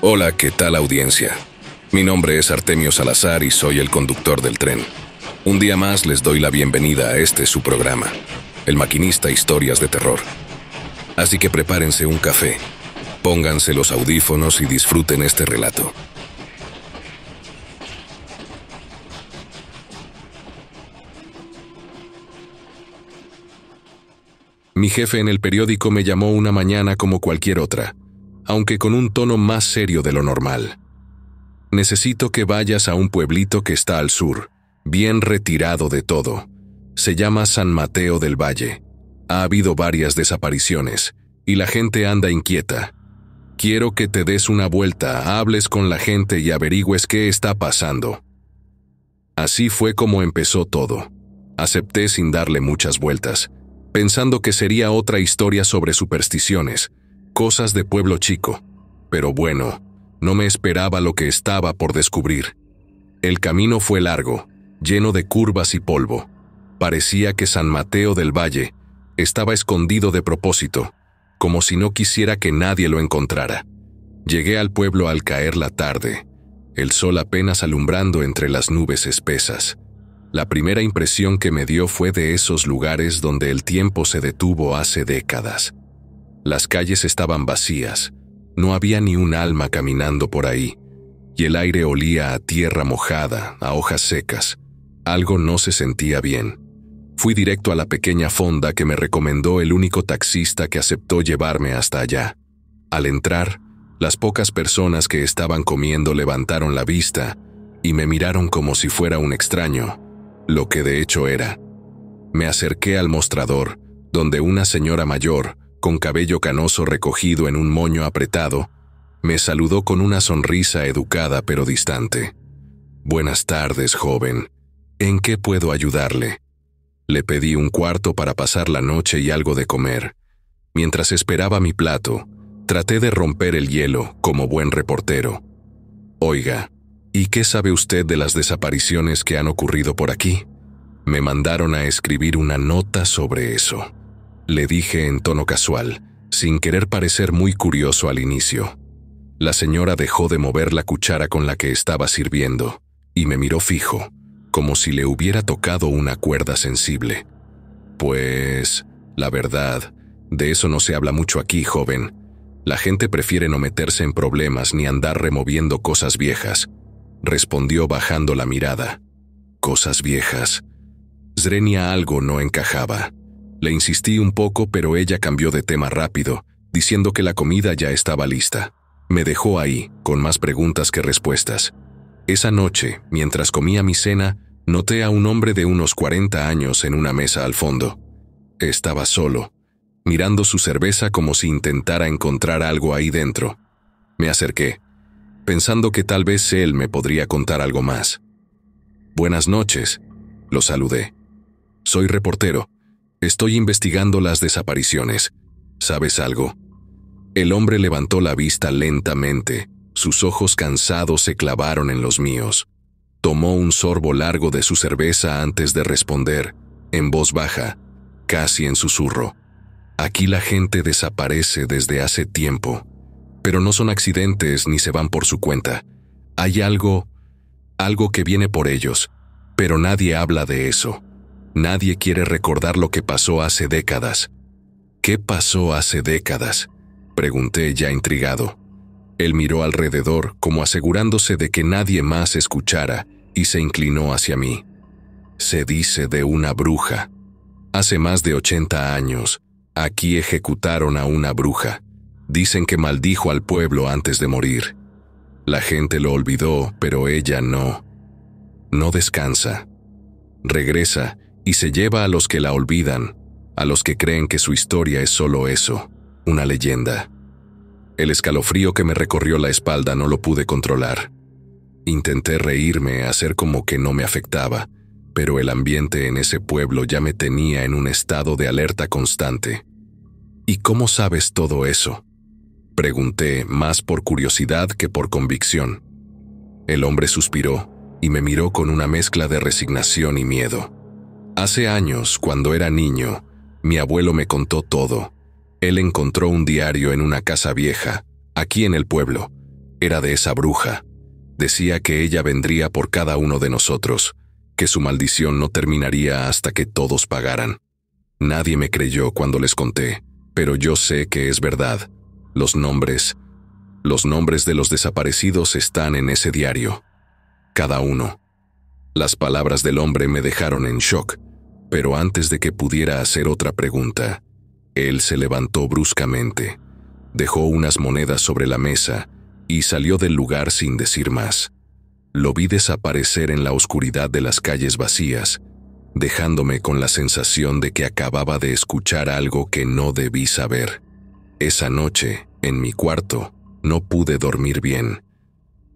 Hola, ¿qué tal audiencia? Mi nombre es Artemio Salazar y soy el conductor del tren. Un día más les doy la bienvenida a este su programa, El Maquinista Historias de Terror. Así que prepárense un café, pónganse los audífonos y disfruten este relato. Mi jefe en el periódico me llamó una mañana como cualquier otra, aunque con un tono más serio de lo normal. Necesito que vayas a un pueblito que está al sur, bien retirado de todo. Se llama San Mateo del Valle. Ha habido varias desapariciones, y la gente anda inquieta. Quiero que te des una vuelta, hables con la gente y averigües qué está pasando. Así fue como empezó todo. Acepté sin darle muchas vueltas, pensando que sería otra historia sobre supersticiones, cosas de pueblo chico. Pero bueno, no me esperaba lo que estaba por descubrir. El camino fue largo, lleno de curvas y polvo. Parecía que San Mateo del Valle estaba escondido de propósito, como si no quisiera que nadie lo encontrara. Llegué al pueblo al caer la tarde, el sol apenas alumbrando entre las nubes espesas. La primera impresión que me dio fue de esos lugares donde el tiempo se detuvo hace décadas. Las calles estaban vacías, no había ni un alma caminando por ahí, y el aire olía a tierra mojada, a hojas secas. Algo no se sentía bien. Fui directo a la pequeña fonda que me recomendó el único taxista que aceptó llevarme hasta allá. Al entrar, las pocas personas que estaban comiendo levantaron la vista y me miraron como si fuera un extraño, lo que de hecho era. Me acerqué al mostrador, donde una señora mayor, con cabello canoso recogido en un moño apretado, me saludó con una sonrisa educada pero distante. «Buenas tardes, joven. ¿En qué puedo ayudarle?» Le pedí un cuarto para pasar la noche y algo de comer. Mientras esperaba mi plato, traté de romper el hielo como buen reportero. «Oiga, ¿y qué sabe usted de las desapariciones que han ocurrido por aquí?» Me mandaron a escribir una nota sobre eso. Le dije en tono casual, sin querer parecer muy curioso al inicio. La señora dejó de mover la cuchara con la que estaba sirviendo y me miró fijo, como si le hubiera tocado una cuerda sensible. «Pues, la verdad, de eso no se habla mucho aquí, joven. La gente prefiere no meterse en problemas ni andar removiendo cosas viejas», respondió bajando la mirada. «¿Cosas viejas?» Zrenia algo no encajaba. Le insistí un poco, pero ella cambió de tema rápido, diciendo que la comida ya estaba lista. Me dejó ahí, con más preguntas que respuestas. Esa noche, mientras comía mi cena, noté a un hombre de unos 40 años en una mesa al fondo. Estaba solo, mirando su cerveza como si intentara encontrar algo ahí dentro. Me acerqué, pensando que tal vez él me podría contar algo más. «Buenas noches», lo saludé. «Soy reportero. Estoy investigando las desapariciones. ¿Sabes algo?» El hombre levantó la vista lentamente. Sus ojos cansados se clavaron en los míos. Tomó un sorbo largo de su cerveza antes de responder, en voz baja, casi en susurro. «Aquí la gente desaparece desde hace tiempo, pero no son accidentes ni se van por su cuenta. Hay algo que viene por ellos, pero nadie habla de eso. Nadie quiere recordar lo que pasó hace décadas». «¿Qué pasó hace décadas?», pregunté ya intrigado. Él miró alrededor como asegurándose de que nadie más escuchara y se inclinó hacia mí. «Se dice de una bruja. Hace más de 80 años, aquí ejecutaron a una bruja. Dicen que maldijo al pueblo antes de morir. La gente lo olvidó, pero ella no. No descansa. Regresa y se lleva a los que la olvidan, a los que creen que su historia es solo eso, una leyenda». El escalofrío que me recorrió la espalda no lo pude controlar. Intenté reírme, hacer como que no me afectaba, pero el ambiente en ese pueblo ya me tenía en un estado de alerta constante. «¿Y cómo sabes todo eso?», pregunté, más por curiosidad que por convicción. El hombre suspiró y me miró con una mezcla de resignación y miedo. «Hace años, cuando era niño, mi abuelo me contó todo. Él encontró un diario en una casa vieja, aquí en el pueblo, Era de esa bruja. Decía que ella vendría por cada uno de nosotros, que su maldición no terminaría hasta que todos pagaran. Nadie me creyó cuando les conté, pero yo sé que es verdad. Los nombres de los desaparecidos están en ese diario. Cada uno. Las palabras del hombre me dejaron en shock, pero antes de que pudiera hacer otra pregunta, él se levantó bruscamente, dejó unas monedas sobre la mesa y salió del lugar sin decir más. Lo vi desaparecer en la oscuridad de las calles vacías, dejándome con la sensación de que acababa de escuchar algo que no debí saber. Esa noche, en mi cuarto, no pude dormir bien.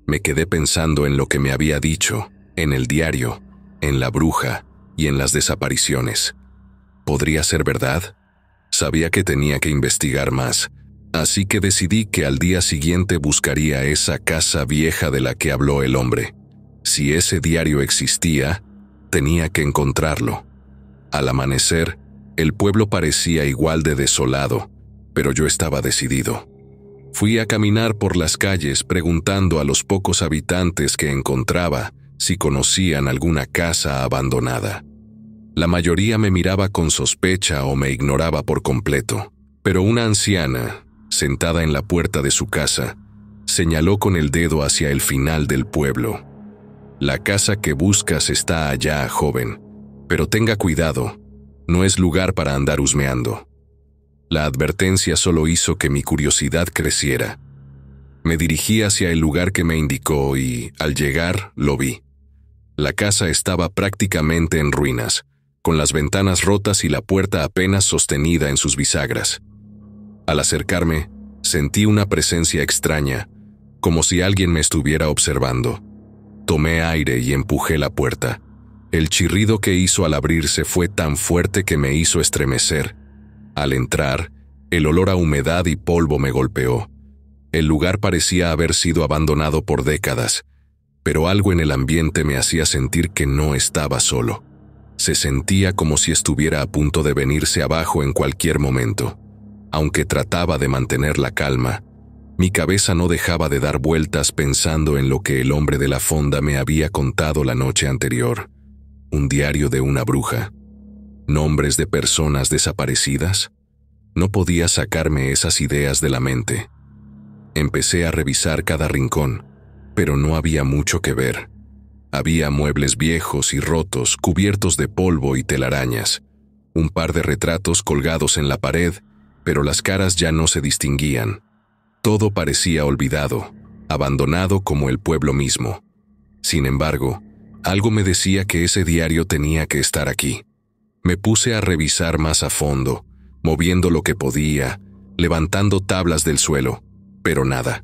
Me quedé pensando en lo que me había dicho, en el diario, en la bruja y en las desapariciones. ¿Podría ser verdad? Sabía que tenía que investigar más, así que decidí que al día siguiente buscaría esa casa vieja de la que habló el hombre. Si ese diario existía, tenía que encontrarlo. Al amanecer, el pueblo parecía igual de desolado, pero yo estaba decidido. Fui a caminar por las calles preguntando a los pocos habitantes que encontraba si conocían alguna casa abandonada. La mayoría me miraba con sospecha o me ignoraba por completo, pero una anciana, sentada en la puerta de su casa, señaló con el dedo hacia el final del pueblo. La casa que buscas está allá, joven, pero tenga cuidado, no es lugar para andar husmeando. La advertencia solo hizo que mi curiosidad creciera. Me dirigí hacia el lugar que me indicó y, al llegar, lo vi. La casa estaba prácticamente en ruinas, con las ventanas rotas y la puerta apenas sostenida en sus bisagras. Al acercarme, sentí una presencia extraña, como si alguien me estuviera observando. Tomé aire y empujé la puerta. El chirrido que hizo al abrirse fue tan fuerte que me hizo estremecer. Al entrar, el olor a humedad y polvo me golpeó. El lugar parecía haber sido abandonado por décadas, pero algo en el ambiente me hacía sentir que no estaba solo. Se sentía como si estuviera a punto de venirse abajo en cualquier momento. Aunque trataba de mantener la calma, mi cabeza no dejaba de dar vueltas pensando en lo que el hombre de la fonda me había contado la noche anterior. Un diario de una bruja. ¿Nombres de personas desaparecidas? No podía sacarme esas ideas de la mente. Empecé a revisar cada rincón, pero no había mucho que ver. Había muebles viejos y rotos, cubiertos de polvo y telarañas. Un par de retratos colgados en la pared, pero las caras ya no se distinguían. Todo parecía olvidado, abandonado como el pueblo mismo. Sin embargo, algo me decía que ese diario tenía que estar aquí. Me puse a revisar más a fondo, moviendo lo que podía, levantando tablas del suelo, pero nada.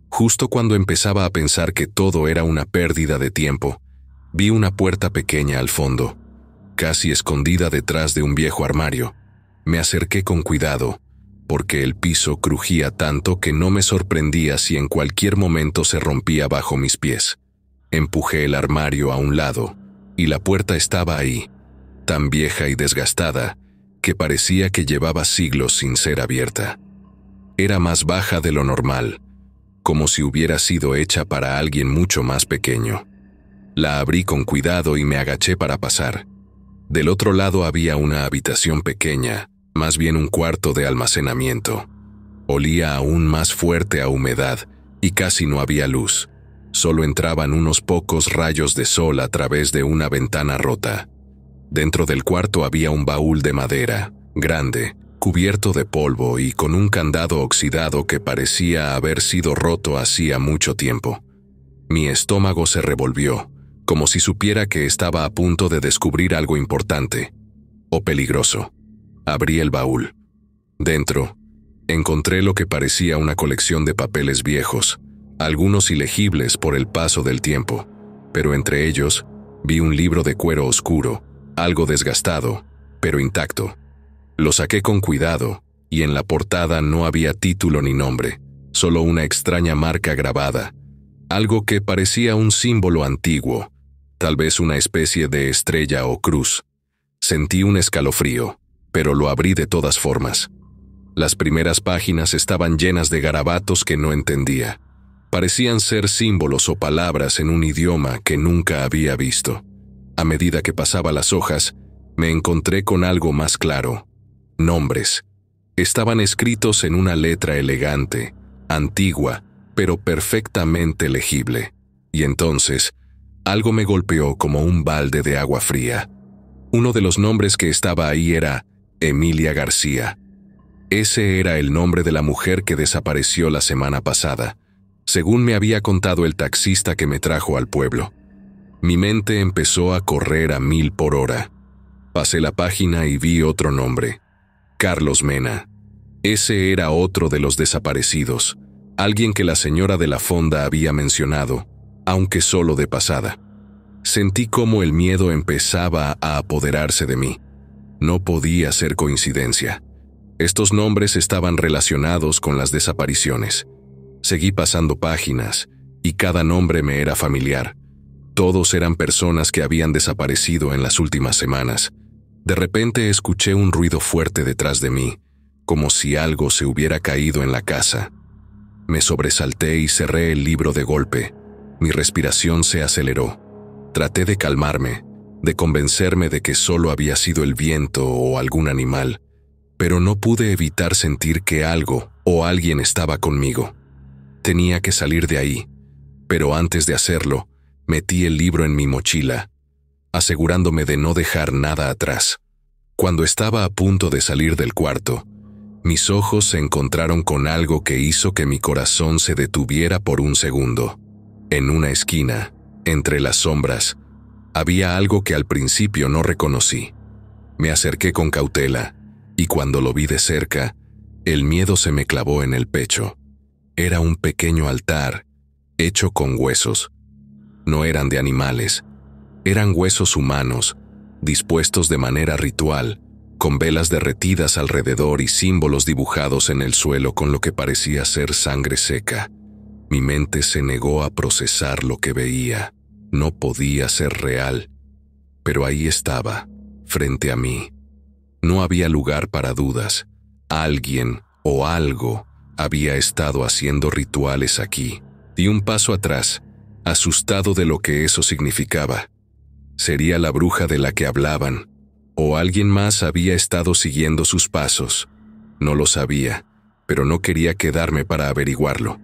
Justo cuando empezaba a pensar que todo era una pérdida de tiempo, vi una puerta pequeña al fondo, casi escondida detrás de un viejo armario. Me acerqué con cuidado, porque el piso crujía tanto que no me sorprendía si en cualquier momento se rompía bajo mis pies. Empujé el armario a un lado, y la puerta estaba ahí, tan vieja y desgastada, que parecía que llevaba siglos sin ser abierta. Era más baja de lo normal, como si hubiera sido hecha para alguien mucho más pequeño. La abrí con cuidado y me agaché para pasar. Del otro lado había una habitación pequeña, más bien un cuarto de almacenamiento. Olía aún más fuerte a humedad y casi no había luz. Solo entraban unos pocos rayos de sol a través de una ventana rota. Dentro del cuarto había un baúl de madera, grande, cubierto de polvo y con un candado oxidado que parecía haber sido roto hacía mucho tiempo. Mi estómago se revolvió, como si supiera que estaba a punto de descubrir algo importante o peligroso. Abrí el baúl. Dentro, encontré lo que parecía una colección de papeles viejos, algunos ilegibles por el paso del tiempo, pero entre ellos vi un libro de cuero oscuro, algo desgastado, pero intacto. Lo saqué con cuidado, y en la portada no había título ni nombre, solo una extraña marca grabada, algo que parecía un símbolo antiguo, tal vez una especie de estrella o cruz. Sentí un escalofrío, pero lo abrí de todas formas. Las primeras páginas estaban llenas de garabatos que no entendía. Parecían ser símbolos o palabras en un idioma que nunca había visto. A medida que pasaba las hojas, me encontré con algo más claro. Nombres. Estaban escritos en una letra elegante, antigua, pero perfectamente legible. Y entonces, algo me golpeó como un balde de agua fría. Uno de los nombres que estaba ahí era Emilia García. Ese era el nombre de la mujer que desapareció la semana pasada, según me había contado el taxista que me trajo al pueblo. Mi mente empezó a correr a 1000 por hora. Pasé la página y vi otro nombre: Carlos Mena. Ese era otro de los desaparecidos, alguien que la señora de la fonda había mencionado, aunque solo de pasada. Sentí cómo el miedo empezaba a apoderarse de mí. No podía ser coincidencia. Estos nombres estaban relacionados con las desapariciones. Seguí pasando páginas, y cada nombre me era familiar. Todos eran personas que habían desaparecido en las últimas semanas. De repente escuché un ruido fuerte detrás de mí, como si algo se hubiera caído en la casa. Me sobresalté y cerré el libro de golpe. Mi respiración se aceleró. Traté de calmarme, de convencerme de que solo había sido el viento o algún animal, pero no pude evitar sentir que algo o alguien estaba conmigo. Tenía que salir de ahí, pero antes de hacerlo, metí el libro en mi mochila, asegurándome de no dejar nada atrás. Cuando estaba a punto de salir del cuarto, mis ojos se encontraron con algo que hizo que mi corazón se detuviera por un segundo. En una esquina, entre las sombras, había algo que al principio no reconocí. Me acerqué con cautela, y cuando lo vi de cerca, el miedo se me clavó en el pecho. Era un pequeño altar, hecho con huesos. No eran de animales, eran huesos humanos, dispuestos de manera ritual, con velas derretidas alrededor y símbolos dibujados en el suelo con lo que parecía ser sangre seca. Mi mente se negó a procesar lo que veía. No podía ser real, pero ahí estaba, frente a mí. No había lugar para dudas. Alguien o algo había estado haciendo rituales aquí. Di un paso atrás, asustado de lo que eso significaba. ¿Sería la bruja de la que hablaban? ¿O alguien más había estado siguiendo sus pasos? No lo sabía, pero no quería quedarme para averiguarlo.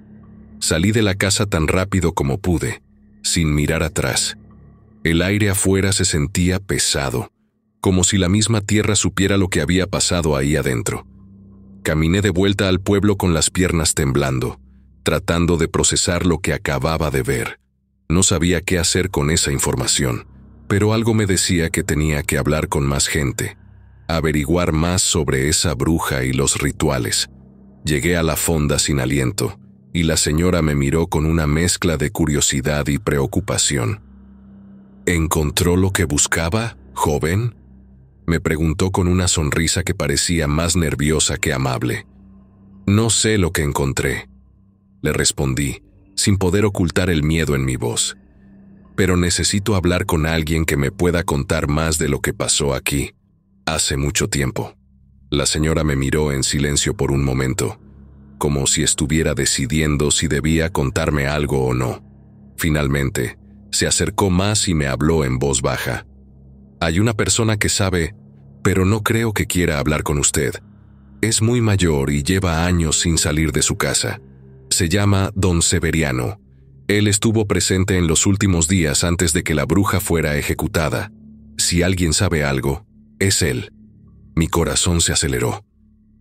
Salí de la casa tan rápido como pude, sin mirar atrás. El aire afuera se sentía pesado, como si la misma tierra supiera lo que había pasado ahí adentro. Caminé de vuelta al pueblo con las piernas temblando, tratando de procesar lo que acababa de ver. No sabía qué hacer con esa información, pero algo me decía que tenía que hablar con más gente, averiguar más sobre esa bruja y los rituales. Llegué a la fonda sin aliento, y la señora me miró con una mezcla de curiosidad y preocupación. ¿Encontró lo que buscaba, joven?, me preguntó con una sonrisa que parecía más nerviosa que amable. No sé lo que encontré, le respondí, sin poder ocultar el miedo en mi voz. Pero necesito hablar con alguien que me pueda contar más de lo que pasó aquí, hace mucho tiempo. La señora me miró en silencio por un momento, como si estuviera decidiendo si debía contarme algo o no. Finalmente, se acercó más y me habló en voz baja. Hay una persona que sabe, pero no creo que quiera hablar con usted. Es muy mayor y lleva años sin salir de su casa. Se llama Don Severiano. Él estuvo presente en los últimos días antes de que la bruja fuera ejecutada. Si alguien sabe algo, es él. Mi corazón se aceleró.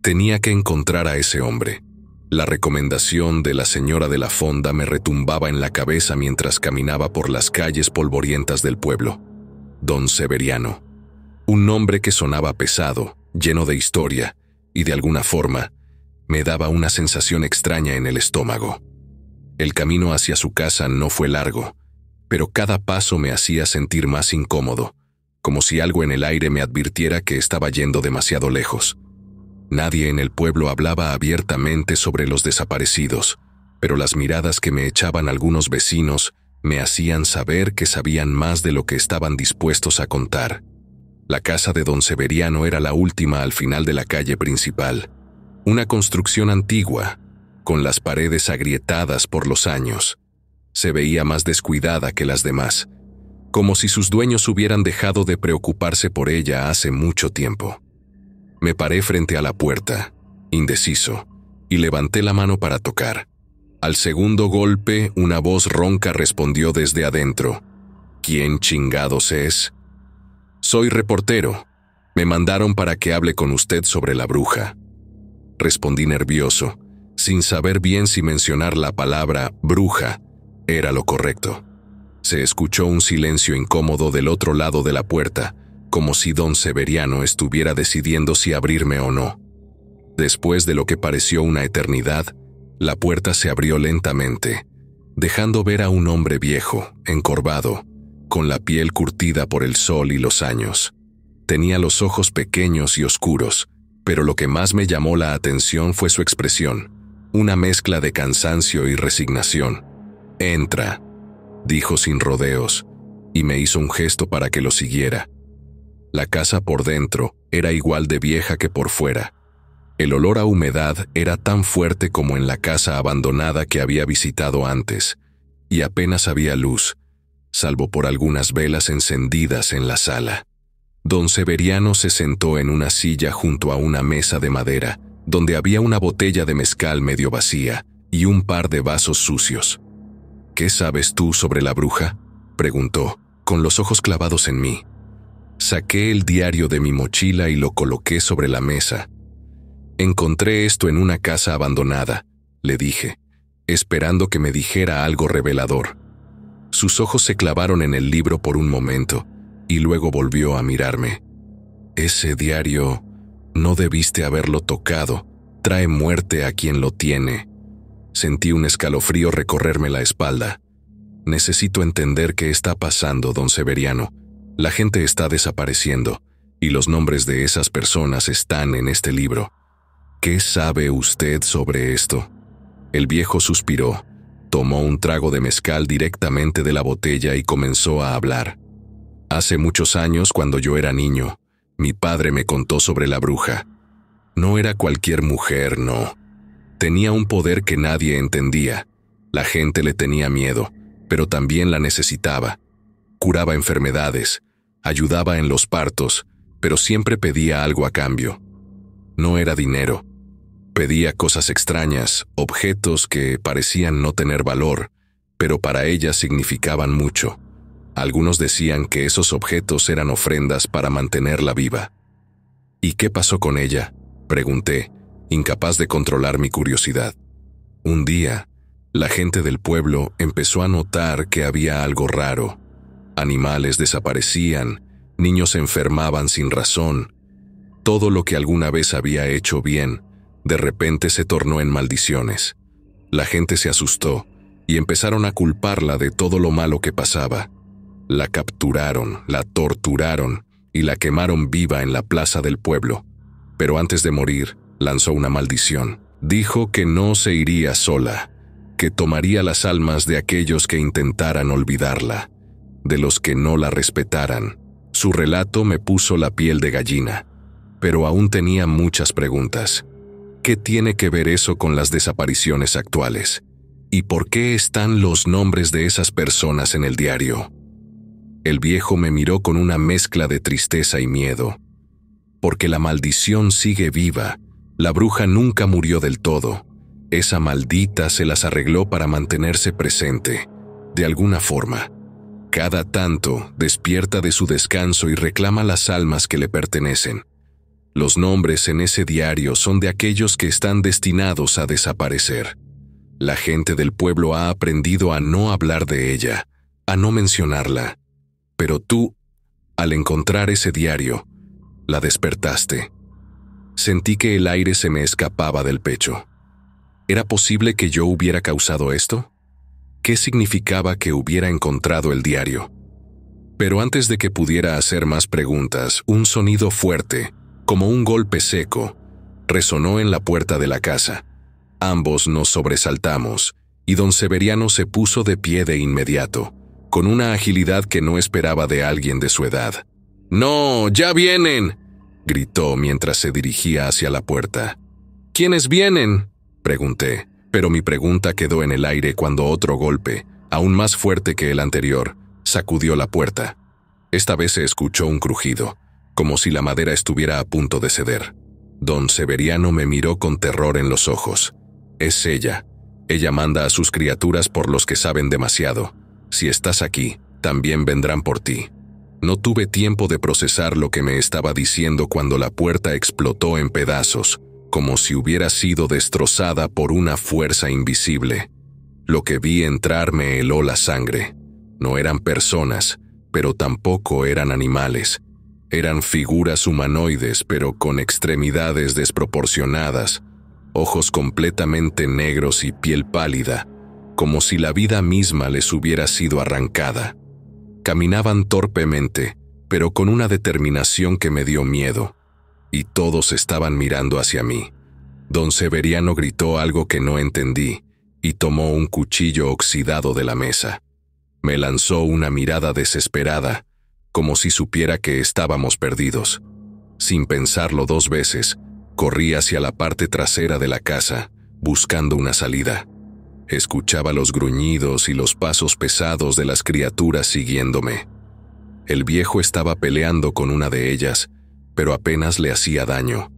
Tenía que encontrar a ese hombre. La recomendación de la señora de la fonda me retumbaba en la cabeza mientras caminaba por las calles polvorientas del pueblo. Don Severiano. Un nombre que sonaba pesado, lleno de historia, y de alguna forma, me daba una sensación extraña en el estómago. El camino hacia su casa no fue largo, pero cada paso me hacía sentir más incómodo, como si algo en el aire me advirtiera que estaba yendo demasiado lejos. Nadie en el pueblo hablaba abiertamente sobre los desaparecidos, pero las miradas que me echaban algunos vecinos me hacían saber que sabían más de lo que estaban dispuestos a contar. La casa de Don Severiano era la última al final de la calle principal, una construcción antigua, con las paredes agrietadas por los años. Se veía más descuidada que las demás, como si sus dueños hubieran dejado de preocuparse por ella hace mucho tiempo. Me paré frente a la puerta, indeciso, y levanté la mano para tocar. Al segundo golpe, una voz ronca respondió desde adentro. ¿Quién chingados es? Soy reportero. Me mandaron para que hable con usted sobre la bruja. Respondí nervioso, sin saber bien si mencionar la palabra bruja era lo correcto. Se escuchó un silencio incómodo del otro lado de la puerta, como si don Severiano estuviera decidiendo si abrirme o no. Después de lo que pareció una eternidad, la puerta se abrió lentamente, dejando ver a un hombre viejo, encorvado, con la piel curtida por el sol y los años. Tenía los ojos pequeños y oscuros, pero lo que más me llamó la atención fue su expresión, una mezcla de cansancio y resignación. «Entra», dijo sin rodeos, y me hizo un gesto para que lo siguiera. La casa por dentro era igual de vieja que por fuera. El olor a humedad era tan fuerte como en la casa abandonada que había visitado antes, y apenas había luz, salvo por algunas velas encendidas en la sala. Don Severiano se sentó en una silla junto a una mesa de madera, donde había una botella de mezcal medio vacía y un par de vasos sucios. «¿Qué sabes tú sobre la bruja?», preguntó, con los ojos clavados en mí. Saqué el diario de mi mochila y lo coloqué sobre la mesa. «Encontré esto en una casa abandonada», le dije, esperando que me dijera algo revelador. Sus ojos se clavaron en el libro por un momento, y luego volvió a mirarme. «Ese diario, no debiste haberlo tocado, trae muerte a quien lo tiene». Sentí un escalofrío recorrerme la espalda. «Necesito entender qué está pasando, don Severiano. La gente está desapareciendo, y los nombres de esas personas están en este libro. ¿Qué sabe usted sobre esto?». El viejo suspiró, tomó un trago de mezcal directamente de la botella y comenzó a hablar. «Hace muchos años, cuando yo era niño, mi padre me contó sobre la bruja. No era cualquier mujer, no. Tenía un poder que nadie entendía. La gente le tenía miedo, pero también la necesitaba. Curaba enfermedades, ayudaba en los partos, pero siempre pedía algo a cambio. No era dinero. Pedía cosas extrañas, objetos que parecían no tener valor, pero para ella significaban mucho. Algunos decían que esos objetos eran ofrendas para mantenerla viva». «¿Y qué pasó con ella?», pregunté, incapaz de controlar mi curiosidad. Un día, la gente del pueblo empezó a notar que había algo raro. Animales desaparecían, niños se enfermaban sin razón. Todo lo que alguna vez había hecho bien, de repente se tornó en maldiciones. La gente se asustó y empezaron a culparla de todo lo malo que pasaba. La capturaron, la torturaron y la quemaron viva en la plaza del pueblo. Pero antes de morir, lanzó una maldición. Dijo que no se iría sola, que tomaría las almas de aquellos que intentaran olvidarla, de los que no la respetaran. Su relato me puso la piel de gallina, pero aún tenía muchas preguntas. ¿Qué tiene que ver eso con las desapariciones actuales? ¿Y por qué están los nombres de esas personas en el diario? El viejo me miró con una mezcla de tristeza y miedo. «Porque la maldición sigue viva. La bruja nunca murió del todo. Esa maldita se las arregló para mantenerse presente, de alguna forma. Cada tanto despierta de su descanso y reclama las almas que le pertenecen. Los nombres en ese diario son de aquellos que están destinados a desaparecer. La gente del pueblo ha aprendido a no hablar de ella, a no mencionarla. Pero tú, al encontrar ese diario, la despertaste». Sentí que el aire se me escapaba del pecho. ¿Era posible que yo hubiera causado esto? ¿Qué significaba que hubiera encontrado el diario? Pero antes de que pudiera hacer más preguntas, un sonido fuerte, como un golpe seco, resonó en la puerta de la casa. Ambos nos sobresaltamos, y don Severiano se puso de pie de inmediato, con una agilidad que no esperaba de alguien de su edad. «¡No, ya vienen!», gritó mientras se dirigía hacia la puerta. «¿Quiénes vienen?», pregunté, Pero mi pregunta quedó en el aire cuando otro golpe, aún más fuerte que el anterior, sacudió la puerta. Esta vez se escuchó un crujido, como si la madera estuviera a punto de ceder. Don Severiano me miró con terror en los ojos. Es ella. Ella manda a sus criaturas por los que saben demasiado. Si estás aquí, también vendrán por ti. No tuve tiempo de procesar lo que me estaba diciendo cuando la puerta explotó en pedazos, como si hubiera sido destrozada por una fuerza invisible. Lo que vi entrar me heló la sangre. No eran personas, pero tampoco eran animales. Eran figuras humanoides, pero con extremidades desproporcionadas, ojos completamente negros y piel pálida, como si la vida misma les hubiera sido arrancada. Caminaban torpemente, pero con una determinación que me dio miedo, y todos estaban mirando hacia mí. Don Severiano gritó algo que no entendí, y tomó un cuchillo oxidado de la mesa. Me lanzó una mirada desesperada, como si supiera que estábamos perdidos. Sin pensarlo 2 veces, corrí hacia la parte trasera de la casa, buscando una salida. Escuchaba los gruñidos y los pasos pesados de las criaturas siguiéndome. El viejo estaba peleando con una de ellas, pero apenas le hacía daño.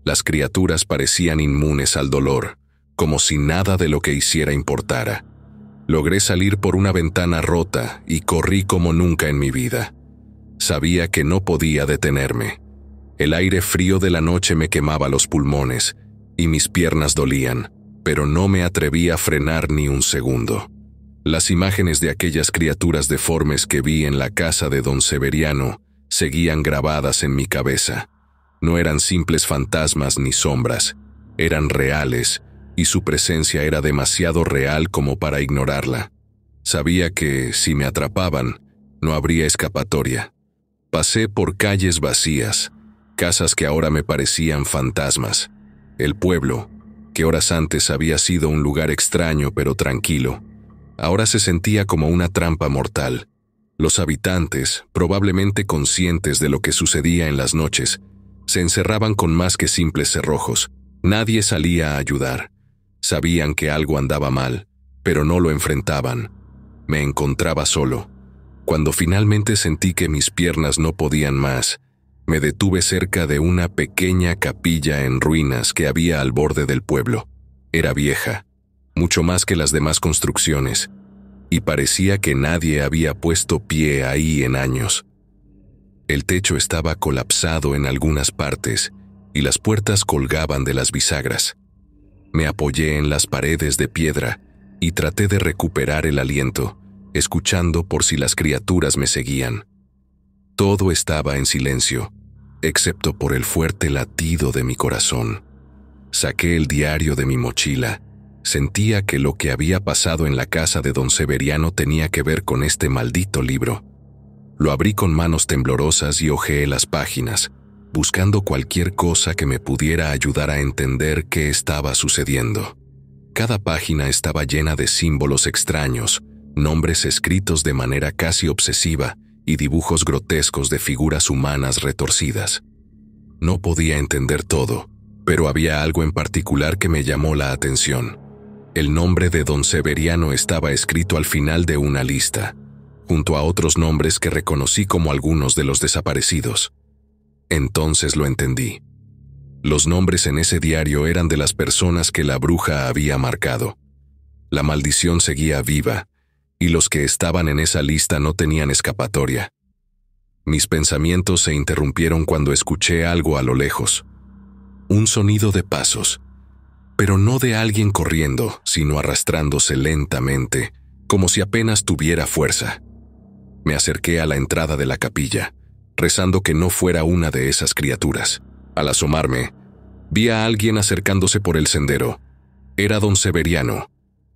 Las criaturas parecían inmunes al dolor, como si nada de lo que hiciera importara. Logré salir por una ventana rota y corrí como nunca en mi vida. Sabía que no podía detenerme. El aire frío de la noche me quemaba los pulmones y mis piernas dolían, pero no me atreví a frenar ni un segundo. Las imágenes de aquellas criaturas deformes que vi en la casa de don Severiano seguían grabadas en mi cabeza. No eran simples fantasmas ni sombras, eran reales, y su presencia era demasiado real como para ignorarla. Sabía que, si me atrapaban, no habría escapatoria. Pasé por calles vacías, casas que ahora me parecían fantasmas. El pueblo, que horas antes había sido un lugar extraño pero tranquilo, ahora se sentía como una trampa mortal. Los habitantes, probablemente conscientes de lo que sucedía en las noches, se encerraban con más que simples cerrojos. Nadie salía a ayudar. Sabían que algo andaba mal, pero no lo enfrentaban. Me encontraba solo. Cuando finalmente sentí que mis piernas no podían más, me detuve cerca de una pequeña capilla en ruinas que había al borde del pueblo. Era vieja, mucho más que las demás construcciones, y parecía que nadie había puesto pie ahí en años. El techo estaba colapsado en algunas partes, y las puertas colgaban de las bisagras. Me apoyé en las paredes de piedra y traté de recuperar el aliento, escuchando por si las criaturas me seguían. Todo estaba en silencio, excepto por el fuerte latido de mi corazón. Saqué el diario de mi mochila. Sentía que lo que había pasado en la casa de don Severiano tenía que ver con este maldito libro. Lo abrí con manos temblorosas y hojeé las páginas, buscando cualquier cosa que me pudiera ayudar a entender qué estaba sucediendo. Cada página estaba llena de símbolos extraños, nombres escritos de manera casi obsesiva y dibujos grotescos de figuras humanas retorcidas. No podía entender todo, pero había algo en particular que me llamó la atención. El nombre de don Severiano estaba escrito al final de una lista, junto a otros nombres que reconocí como algunos de los desaparecidos. Entonces lo entendí. Los nombres en ese diario eran de las personas que la bruja había marcado. La maldición seguía viva, y los que estaban en esa lista no tenían escapatoria. Mis pensamientos se interrumpieron cuando escuché algo a lo lejos. Un sonido de pasos, pero no de alguien corriendo, sino arrastrándose lentamente, como si apenas tuviera fuerza. Me acerqué a la entrada de la capilla, rezando que no fuera una de esas criaturas. Al asomarme, vi a alguien acercándose por el sendero. Era don Severiano.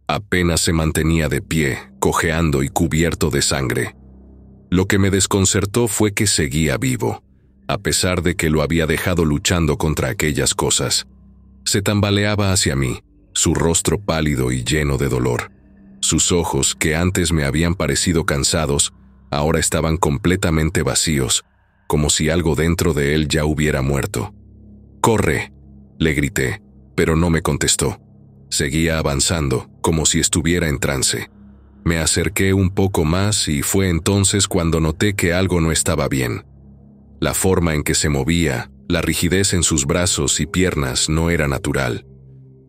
Apenas se mantenía de pie, cojeando y cubierto de sangre. Lo que me desconcertó fue que seguía vivo, a pesar de que lo había dejado luchando contra aquellas cosas. Se tambaleaba hacia mí, su rostro pálido y lleno de dolor. Sus ojos, que antes me habían parecido cansados, ahora estaban completamente vacíos, como si algo dentro de él ya hubiera muerto. «¡Corre!», le grité, pero no me contestó. Seguía avanzando, como si estuviera en trance. Me acerqué un poco más y fue entonces cuando noté que algo no estaba bien. La forma en que se movía, la rigidez en sus brazos y piernas no era natural.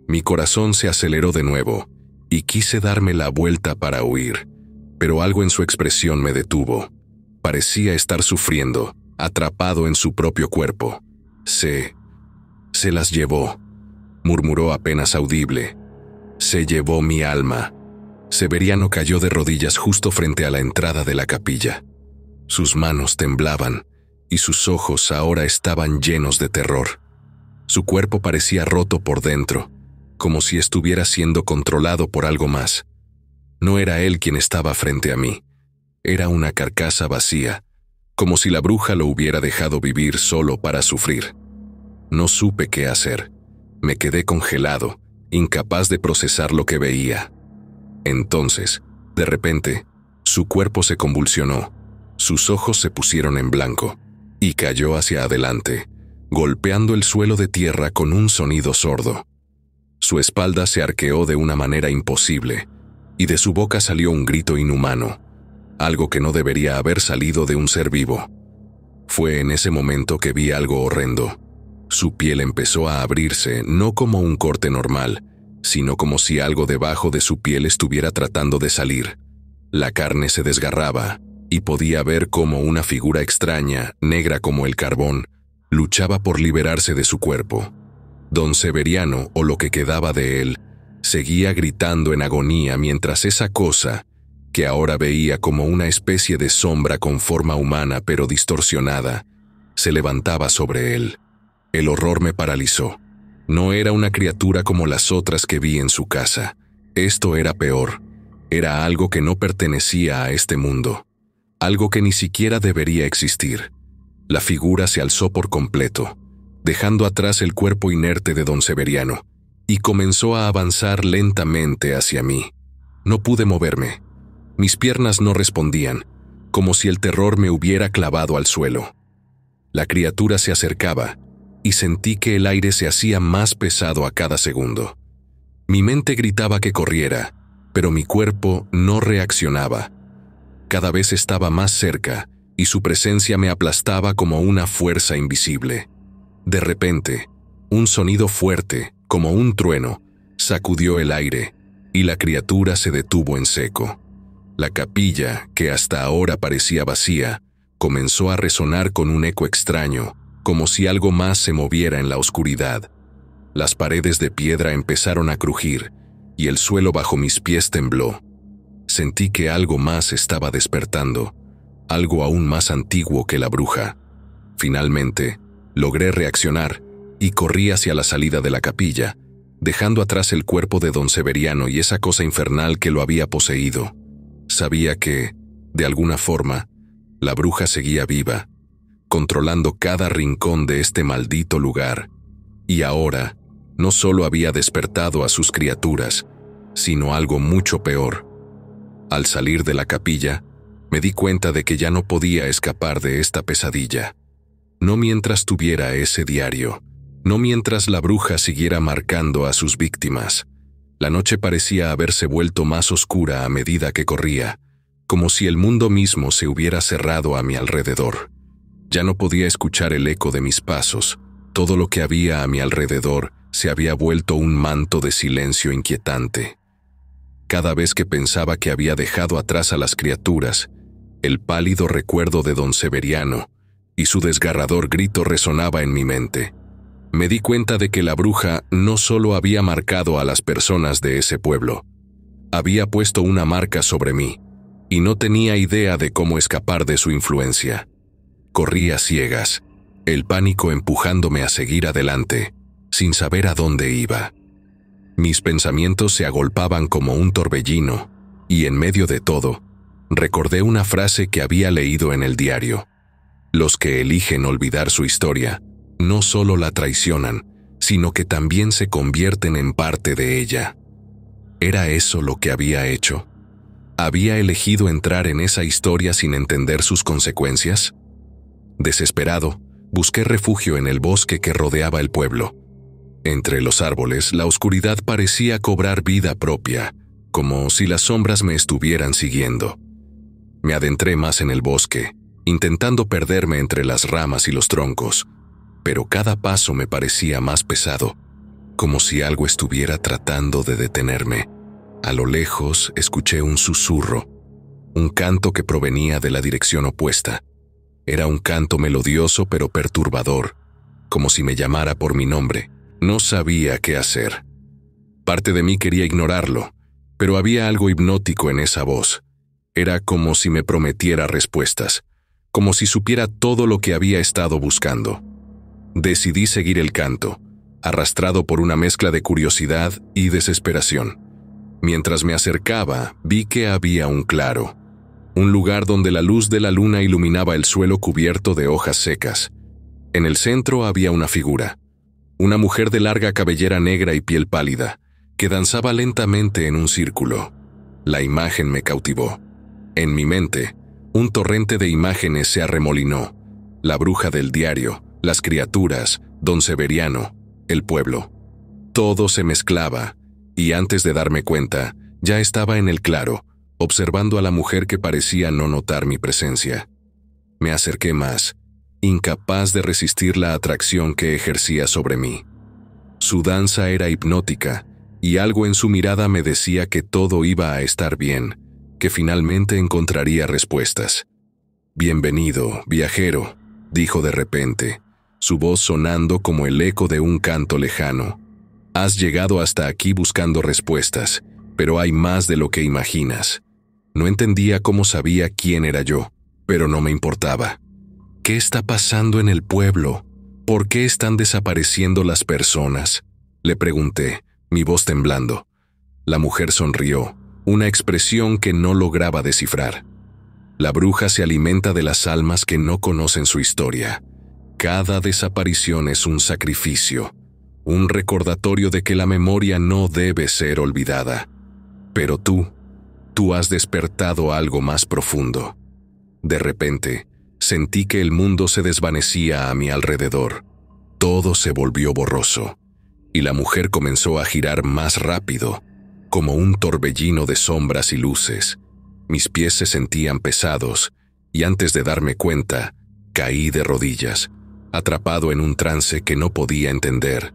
Mi corazón se aceleró de nuevo y quise darme la vuelta para huir, pero algo en su expresión me detuvo. Parecía estar sufriendo, atrapado en su propio cuerpo. Se las llevó, murmuró apenas audible. Se llevó mi alma. Severiano cayó de rodillas justo frente a la entrada de la capilla. Sus manos temblaban y sus ojos ahora estaban llenos de terror. Su cuerpo parecía roto por dentro, como si estuviera siendo controlado por algo más. No era él quien estaba frente a mí. Era una carcasa vacía, como si la bruja lo hubiera dejado vivir solo para sufrir. No supe qué hacer. Me quedé congelado, incapaz de procesar lo que veía. Entonces, de repente, su cuerpo se convulsionó, sus ojos se pusieron en blanco, y cayó hacia adelante, golpeando el suelo de tierra con un sonido sordo. Su espalda se arqueó de una manera imposible, y de su boca salió un grito inhumano, algo que no debería haber salido de un ser vivo. Fue en ese momento que vi algo horrendo. Su piel empezó a abrirse, no como un corte normal, sino como si algo debajo de su piel estuviera tratando de salir. La carne se desgarraba, y podía ver cómo una figura extraña, negra como el carbón, luchaba por liberarse de su cuerpo. Don Severiano, o lo que quedaba de él, seguía gritando en agonía mientras esa cosa, que ahora veía como una especie de sombra con forma humana pero distorsionada, se levantaba sobre él. El horror me paralizó. No era una criatura como las otras que vi en su casa. Esto era peor. Era algo que no pertenecía a este mundo. Algo que ni siquiera debería existir. La figura se alzó por completo, dejando atrás el cuerpo inerte de don Severiano, y comenzó a avanzar lentamente hacia mí. No pude moverme. Mis piernas no respondían, como si el terror me hubiera clavado al suelo. La criatura se acercaba, y sentí que el aire se hacía más pesado a cada segundo. Mi mente gritaba que corriera, pero mi cuerpo no reaccionaba. Cada vez estaba más cerca, y su presencia me aplastaba como una fuerza invisible. De repente, un sonido fuerte, como un trueno, sacudió el aire, y la criatura se detuvo en seco. La capilla, que hasta ahora parecía vacía, comenzó a resonar con un eco extraño, como si algo más se moviera en la oscuridad. Las paredes de piedra empezaron a crujir, y el suelo bajo mis pies tembló. Sentí que algo más estaba despertando, algo aún más antiguo que la bruja. Finalmente, logré reaccionar y corrí hacia la salida de la capilla, dejando atrás el cuerpo de don Severiano y esa cosa infernal que lo había poseído. Sabía que, de alguna forma, la bruja seguía viva, controlando cada rincón de este maldito lugar, y ahora no solo había despertado a sus criaturas, sino algo mucho peor. Al salir de la capilla, me di cuenta de que ya no podía escapar de esta pesadilla. No mientras tuviera ese diario, no mientras la bruja siguiera marcando a sus víctimas. La noche parecía haberse vuelto más oscura a medida que corría, como si el mundo mismo se hubiera cerrado a mi alrededor. Ya no podía escuchar el eco de mis pasos. Todo lo que había a mi alrededor se había vuelto un manto de silencio inquietante. Cada vez que pensaba que había dejado atrás a las criaturas, el pálido recuerdo de don Severiano y su desgarrador grito resonaba en mi mente. Me di cuenta de que la bruja no solo había marcado a las personas de ese pueblo, había puesto una marca sobre mí, y no tenía idea de cómo escapar de su influencia. Corrí a ciegas, el pánico empujándome a seguir adelante, sin saber a dónde iba. Mis pensamientos se agolpaban como un torbellino, y en medio de todo, recordé una frase que había leído en el diario. Los que eligen olvidar su historia, no solo la traicionan, sino que también se convierten en parte de ella. ¿Era eso lo que había hecho? ¿Había elegido entrar en esa historia sin entender sus consecuencias? Desesperado, busqué refugio en el bosque que rodeaba el pueblo. Entre los árboles, la oscuridad parecía cobrar vida propia, como si las sombras me estuvieran siguiendo. Me adentré más en el bosque, intentando perderme entre las ramas y los troncos, pero cada paso me parecía más pesado, como si algo estuviera tratando de detenerme. A lo lejos escuché un susurro, un canto que provenía de la dirección opuesta. Era un canto melodioso pero perturbador, como si me llamara por mi nombre. No sabía qué hacer. Parte de mí quería ignorarlo, pero había algo hipnótico en esa voz. Era como si me prometiera respuestas, como si supiera todo lo que había estado buscando. Decidí seguir el canto, arrastrado por una mezcla de curiosidad y desesperación. Mientras me acercaba, vi que había un claro, un lugar donde la luz de la luna iluminaba el suelo cubierto de hojas secas. En el centro había una figura, una mujer de larga cabellera negra y piel pálida, que danzaba lentamente en un círculo. La imagen me cautivó. En mi mente, un torrente de imágenes se arremolinó. La bruja del diario, las criaturas, don Severiano, el pueblo. Todo se mezclaba, y antes de darme cuenta, ya estaba en el claro, observando a la mujer que parecía no notar mi presencia. Me acerqué más, incapaz de resistir la atracción que ejercía sobre mí. Su danza era hipnótica, y algo en su mirada me decía que todo iba a estar bien, que finalmente encontraría respuestas. «Bienvenido, viajero», dijo de repente, su voz sonando como el eco de un canto lejano. «Has llegado hasta aquí buscando respuestas, pero hay más de lo que imaginas». No entendía cómo sabía quién era yo, pero no me importaba. ¿Qué está pasando en el pueblo? ¿Por qué están desapareciendo las personas?, le pregunté, mi voz temblando. La mujer sonrió, una expresión que no lograba descifrar. La bruja se alimenta de las almas que no conocen su historia. Cada desaparición es un sacrificio, un recordatorio de que la memoria no debe ser olvidada. Pero tú has despertado algo más profundo. De repente, sentí que el mundo se desvanecía a mi alrededor. Todo se volvió borroso, y la mujer comenzó a girar más rápido, como un torbellino de sombras y luces. Mis pies se sentían pesados, y antes de darme cuenta, caí de rodillas, atrapado en un trance que no podía entender.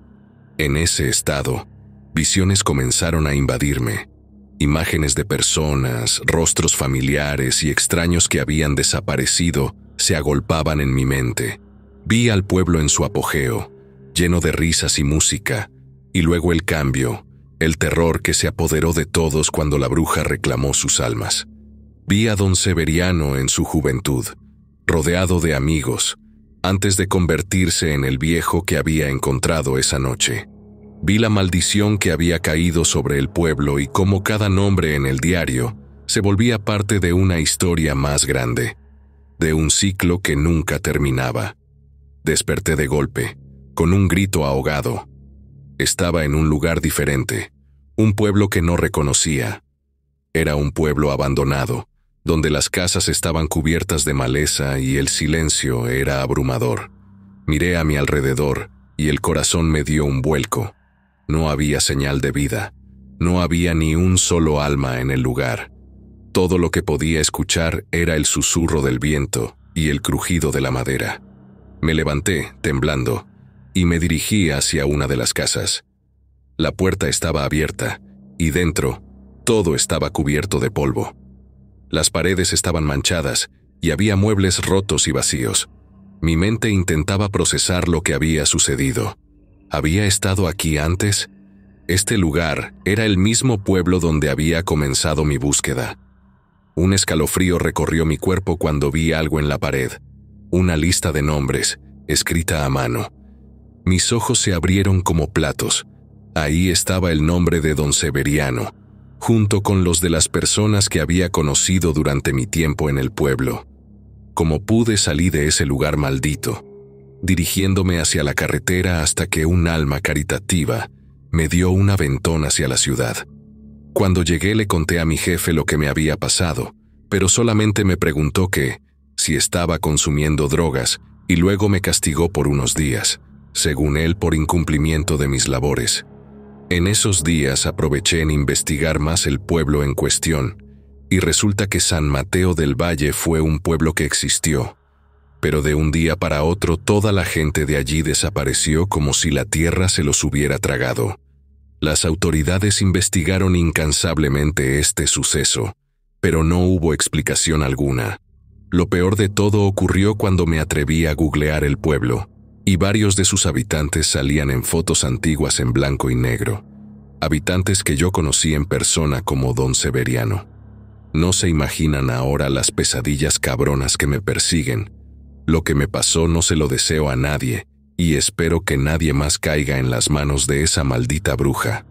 En ese estado, visiones comenzaron a invadirme. Imágenes de personas, rostros familiares y extraños que habían desaparecido se agolpaban en mi mente. Vi al pueblo en su apogeo, lleno de risas y música, y luego el cambio, el terror que se apoderó de todos cuando la bruja reclamó sus almas. Vi a don Severiano en su juventud, rodeado de amigos, antes de convertirse en el viejo que había encontrado esa noche. Vi la maldición que había caído sobre el pueblo y cómo cada nombre en el diario se volvía parte de una historia más grande, de un ciclo que nunca terminaba. Desperté de golpe, con un grito ahogado. Estaba en un lugar diferente, un pueblo que no reconocía. Era un pueblo abandonado, donde las casas estaban cubiertas de maleza y el silencio era abrumador. Miré a mi alrededor y el corazón me dio un vuelco. No había señal de vida, no había ni un solo alma en el lugar. Todo lo que podía escuchar era el susurro del viento y el crujido de la madera. Me levanté, temblando, y me dirigí hacia una de las casas. La puerta estaba abierta, y dentro, todo estaba cubierto de polvo. Las paredes estaban manchadas, y había muebles rotos y vacíos. Mi mente intentaba procesar lo que había sucedido. ¿Había estado aquí antes? Este lugar era el mismo pueblo donde había comenzado mi búsqueda. Un escalofrío recorrió mi cuerpo cuando vi algo en la pared. Una lista de nombres, escrita a mano. Mis ojos se abrieron como platos. Ahí estaba el nombre de don Severiano, junto con los de las personas que había conocido durante mi tiempo en el pueblo. Como pude, salí de ese lugar maldito, dirigiéndome hacia la carretera hasta que un alma caritativa me dio un aventón hacia la ciudad. Cuando llegué le conté a mi jefe lo que me había pasado, pero solamente me preguntó si estaba consumiendo drogas y luego me castigó por unos días. según él por incumplimiento de mis labores. En esos días aproveché en investigar más el pueblo en cuestión, y resulta que San Mateo del Valle fue un pueblo que existió, pero de un día para otro toda la gente de allí desapareció como si la tierra se los hubiera tragado. Las autoridades investigaron incansablemente este suceso, pero no hubo explicación alguna. Lo peor de todo ocurrió cuando me atreví a googlear el pueblo, y varios de sus habitantes salían en fotos antiguas en blanco y negro. Habitantes que yo conocí en persona como Don Severiano. No se imaginan ahora las pesadillas cabronas que me persiguen. Lo que me pasó no se lo deseo a nadie, y espero que nadie más caiga en las manos de esa maldita bruja.